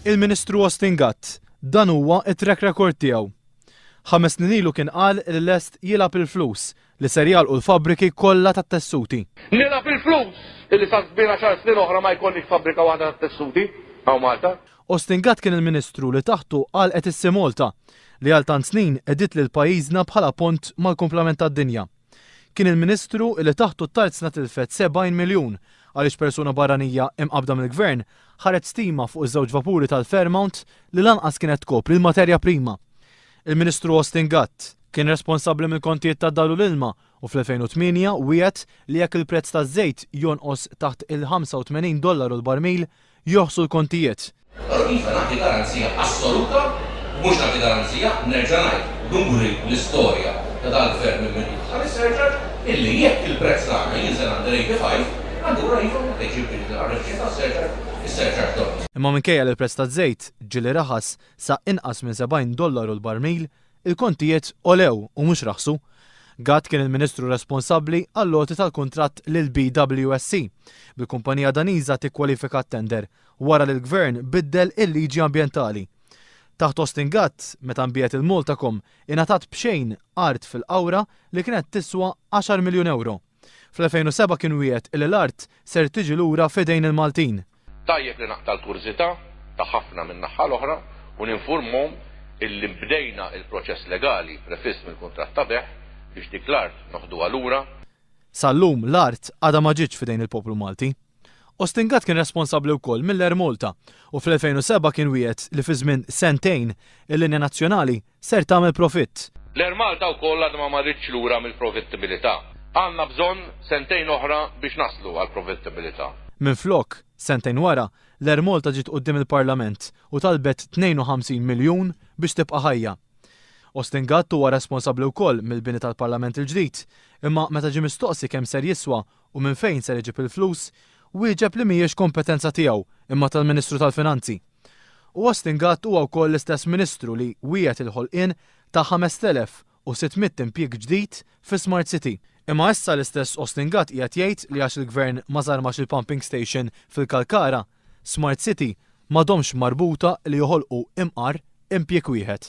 Il-Ministru Austin Gatt dan huwa it-track record tiegħu. 5 snin ilu kien qal li lest jilgħab il-flus li ser jagħlqu l-fabbriki kollha tat-tessuti. Nilgħab il-flus illi sa sbira xar snin oħra ma jkollniex fabbrika waħda tat-tessuti hawn Malta. Austin Gatt kien il-Ministru li taħtu qal qed issi Malta li għal tant snin qediet lil pajjiżna bħala pont mal-kumplament tad-dinja. Kien il-Ministru li taħtu t-tarzna tilfet 70 miljun għaliex persuna barranija imqabda mill-Gvern ħareġ stima fuq iż-żewġ vapuri tal-Fairmount li lanqas kienet tkopri l-materja prima. Il-Ministru Austin Gatt kien responsabbli mill-kontijiet tad-dawl u l-ilma u fl-2008 wiegħed li jekk il-prezz taż-żejt jonqos taħt il-$85 l-barmil joħsu l-kontijiet. Iva nagħti garanzija assoluta, mhux nagħti garanzija nerġa' ngħid numri l-istorja ta' dal-Gvern minn tal-isserċar illi jekk il-prezz tagħna jinżel għand 85 għandu rajfu teġib il-arreċċja tas-serċar is-serċar toll. Imma minkejja li l-prezz taż-żejt ġieli raħas sa inqas minn $70 l-barmil, il-kontijiet olew u mhux raħsu. Gatt kien il-Ministru responsabbli għall-loti tal-kuntratt lil BWSC bil-kumpanija Daniża tikkwalifika t-tender wara li l-Gvern biddel il-liġi ambjentali. Taħt Austin Gatt, meta nbiegħet il-Maltacom ingħatat b'xejn art fil-qawra li kienet tiswa 10 miljun euro. Fl-2007 kien wieħed il l-art ser tiġi lura f'idejn il-Maltin. Tajjeb li naqta l-kurzità ta' ħafna minn naħa l-oħra u ninfurmhom illi bdejna il-proċess legali prefiss mill-kuntratt ta' beħ biex dik l-art noħduha lura. Sal-lum l-art għadha ma ġietx f'idejn il-poplu Malti. Austin Gatt kien responsabbli wkoll mill-Air Malta u fl-2007 kien wieħed li fi żmien sentejn il-linja nazzjonali ser tagħmel profitt. L-Air Malta wkoll għadha ma marritx lura mill-profittibilità. Għandna bżonn sentejn oħra biex naslu għal profittibilità. Minflok, sentejn wara, l-Air Malta ġiet quddiem il-Parlament u talbet 52 miljun biex tibqa' ħajja. Austin Gatt huwa responsabbli wkoll mill-bini tal-Parlament il-ġdid, imma meta ġie mistoqsi kemm ser jiswa u minn fejn ser iġib il-flus, wieġeb li mhijiex kompetenza tiegħu imma tal-Ministru tal-Finanzi. U Austin Gatt huwa wkoll l-istess Ministru li wieħed il-ħolqien ta' 5,600 impjieg ġdid fi Smart City. Imma issa l-istess Austin Gatt qiegħed jgħid li għax il-Gvern ma żarmax il-pumping station fil-Kalkara, Smart City m'għadhomx marbuta li joħolqu imqar impjieg wieħed.